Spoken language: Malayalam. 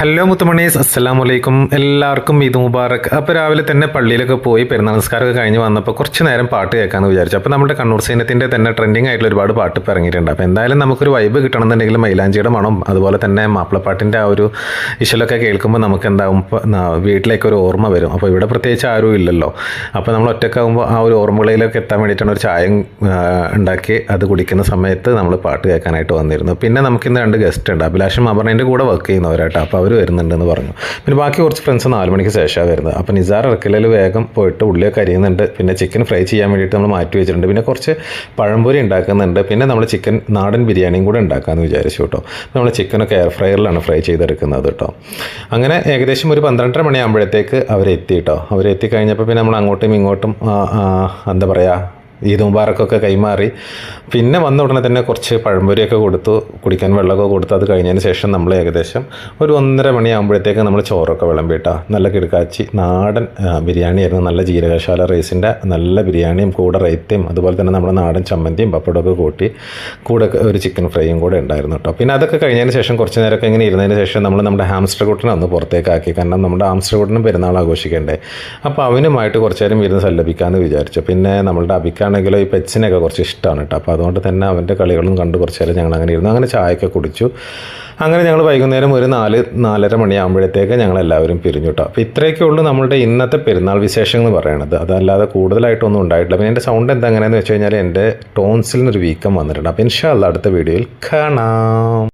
ഹലോ മുത്തുമണീസ്, അസ്സലാമു അലൈക്കും. എല്ലാവർക്കും ഈദ് മുബാറക്. അപ്പോൾ രാവിലെ തന്നെ പള്ളിയിലൊക്കെ പോയി പെരുന്നാൾ നിസ്കാരമൊക്കെ കഴിഞ്ഞ് വന്നപ്പോൾ കുറച്ച് നേരം പാട്ട് കേൾക്കാമെന്ന് വിചാരിച്ചു. അപ്പോൾ നമ്മുടെ കണ്ണൂർ സൈന്യത്തിൻ്റെ തന്നെ ട്രെൻഡിങ് ആയിട്ടുള്ള ഒരുപാട് പാട്ട് ഇപ്പോൾ ഇറങ്ങിയിട്ടുണ്ട്. അപ്പോൾ എന്തായാലും നമുക്കൊരു വൈബ് കിട്ടണമെന്നുണ്ടെങ്കിൽ മൈലാഞ്ചിയുടെ മണം അതുപോലെ തന്നെ മാപ്പിളപ്പാട്ടിൻ്റെ ആ ഒരു ഇശലൊക്കെ കേൾക്കുമ്പോൾ നമുക്ക് എന്താകും, വീട്ടിലേക്കൊരു ഓർമ്മ വരും. അപ്പോൾ ഇവിടെ പ്രത്യേകിച്ച് ആരും ഇല്ലല്ലോ. അപ്പോൾ നമ്മൾ ഒറ്റക്കാകുമ്പോൾ ആ ഒരു ഓർമ്മകളിലേക്ക് എത്താൻ വേണ്ടിയിട്ടാണ് ഒരു ചായ ഉണ്ടാക്കി അത് കുടിക്കുന്ന സമയത്ത് നമ്മൾ പാട്ട് കേൾക്കാനായിട്ട് വന്നിരുന്നു. പിന്നെ നമുക്കിന്ന് 2 ഗസ്റ്റ് ഉണ്ട്. അഭിലാഷും അപർണേൻ്റെ കൂടെ വർക്ക് ചെയ്യുന്നവരാട്ടോ. അപ്പോൾ അവർ വരുന്നുണ്ടെന്ന് പറഞ്ഞു. പിന്നെ ബാക്കി കുറച്ച് ഫ്രണ്ട്സ് 4 മണിക്ക് ശേഷമാണ് വരുന്നത്. അപ്പോൾ നിസാർ ഇറക്കലിൽ വേഗം പോയിട്ട് ഉള്ളിയൊക്കെ അരിയുന്നുണ്ട്. പിന്നെ ചിക്കൻ ഫ്രൈ ചെയ്യാൻ വേണ്ടിയിട്ട് നമ്മൾ മാറ്റി വെച്ചിട്ടുണ്ട്. പിന്നെ കുറച്ച് പഴംപൊരി ഉണ്ടാക്കുന്നുണ്ട്. പിന്നെ നമ്മൾ ചിക്കൻ നാടൻ ബിരിയാണിയും കൂടെ ഉണ്ടാക്കാമെന്ന് വിചാരിച്ചു കേട്ടോ. നമ്മൾ ചിക്കനൊക്കെ എയർ ഫ്രയറിലാണ് ഫ്രൈ ചെയ്തെടുക്കുന്നത് കേട്ടോ. അങ്ങനെ ഏകദേശം ഒരു 12:30 മണിയാകുമ്പോഴത്തേക്ക് അവരെത്തി കേട്ടോ. അവരെത്തി കഴിഞ്ഞപ്പോൾ പിന്നെ നമ്മൾ അങ്ങോട്ടും ഇങ്ങോട്ടും എന്താ പറയുക, ഈദ് മുബാറക്കൊക്കെ കൈമാറി. പിന്നെ വന്ന ഉടനെ തന്നെ കുറച്ച് പഴംപൊരിയൊക്കെ കൊടുത്തു, കുടിക്കാൻ വെള്ളമൊക്കെ കൊടുത്തു. അത് കഴിഞ്ഞതിന് ശേഷം നമ്മൾ ഏകദേശം ഒരു 1:30 മണിയാകുമ്പോഴത്തേക്ക് നമ്മൾ ചോറൊക്കെ വിളമ്പിട്ടാ. നല്ല കിടക്കാച്ചി നാടൻ ബിരിയാണിയായിരുന്നു. നല്ല ജീരകശാല റൈസിൻ്റെ നല്ല ബിരിയാണിയും കൂടെ റൈത്തയും അതുപോലെ തന്നെ നമ്മുടെ നാടൻ ചമ്മന്തിയും പപ്പടമൊക്കെ കൂട്ടി കൂടെ ഒരു ചിക്കൻ ഫ്രൈയും കൂടെ ഉണ്ടായിരുന്നു കേട്ടോ. പിന്നെ അതൊക്കെ കഴിഞ്ഞതിന് ശേഷം കുറച്ച് നേരമൊക്കെ ഇങ്ങനെ ഇരുന്നതിന് ശേഷം നമ്മൾ നമ്മുടെ ഹാംസ്റ്റർ കുട്ടനെ ഒന്ന് പുറത്തേക്കാക്കി. കാരണം നമ്മുടെ ഹാംസ്റ്റർ കുട്ടനും പെരുന്നാൾ ആഘോഷിക്കണ്ടേ. അപ്പോൾ അവനുമായിട്ട് കുറച്ച് നേരം ഇരുന്ന് സല്ലപിക്കാമെന്ന് വിചാരിച്ചു. പിന്നെ നമ്മളുടെ അബിക്കാണെങ്കിലോ ഈ പെറ്റ്സിനൊക്കെ കുറച്ച് ഇഷ്ടമാണ് കേട്ടോ. അപ്പോൾ അതുകൊണ്ട് തന്നെ അവൻ്റെ കളികളും കണ്ട് കുറച്ച് നേരം ഞങ്ങൾ അങ്ങനെ ഇരുന്നു. അങ്ങനെ ചായയൊക്കെ കുടിച്ചു. അങ്ങനെ ഞങ്ങൾ വൈകുന്നേരം ഒരു 4-4:30 മണിയാകുമ്പോഴത്തേക്ക് ഞങ്ങളെല്ലാവരും പിരിഞ്ഞു കേട്ടോ. അപ്പോൾ ഇത്രയൊക്കെ ഉള്ളൂ നമ്മളുടെ ഇന്നത്തെ പെരുന്നാൾ വിശേഷം എന്ന് പറയുന്നത്. അതല്ലാതെ കൂടുതലായിട്ടൊന്നും ഉണ്ടായിട്ടില്ല. പിന്നെ എൻ്റെ സൗണ്ട് എന്താ എങ്ങനെയെന്ന് വെച്ച് കഴിഞ്ഞാൽ എൻ്റെ ടോൺസിൽ നിന്നൊരു വീക്കം വന്നിട്ടുണ്ട്. അപ്പോൾ ഇൻഷാ അല്ലാഹ് അടുത്ത വീഡിയോയിൽ കാണാം.